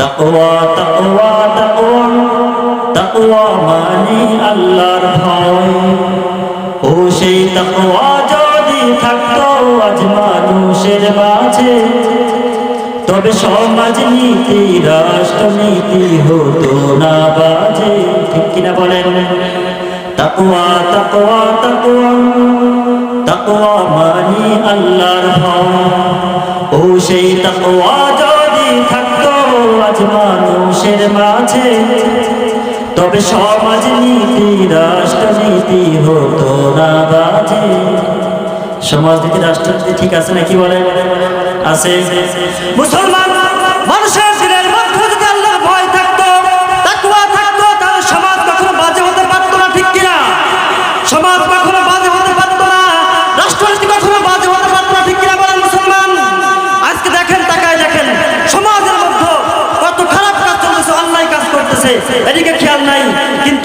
তাকওয়া তাকওয়া তাকওয়া তাকওয়া মানে আল্লাহর ভয়। ও সেই তাকওয়া যদি থাকতো আজ মানুষের মাঝে, তবে সমাজ নীতি রাষ্ট্রনীতি হতো না বাজে। ঠিক কিনা বলেন? তাকওয়া তাকওয়া তাকওয়া তাকওয়া মানে আল্লাহর ভয়। ও সেই তাকওয়া যদি থাকতো আজ মানুষের মাঝে, তবে সমাজ নীতি রাষ্ট্রনীতি হতো না বাজে। সমাজনীতি রাষ্ট্রনীতি ঠিক আছে নাকি বলে? আছে। মুসলমান মানুষের দিনের মধ্যে যদি আল্লাহর ভয় থাকতো, তাকওয়া থাকতো, তাহলে সমাজ কখনো বাজে হতে পারতো না। ঠিক কিনা? সমাজ কখনো বাজে হতে পারতো না, রাষ্ট্রনীতি কখনো বাজে হতে পারতো না। ঠিক কিনা বলেন মুসলমান? আজকে দেখেন, তাকায় দেখেন সমাজের মধ্যে কত খারাপ কাজ চলতেছে, অন্যায় কাজ করতেছে, এদিকে খেয়াল নাই। কিন্তু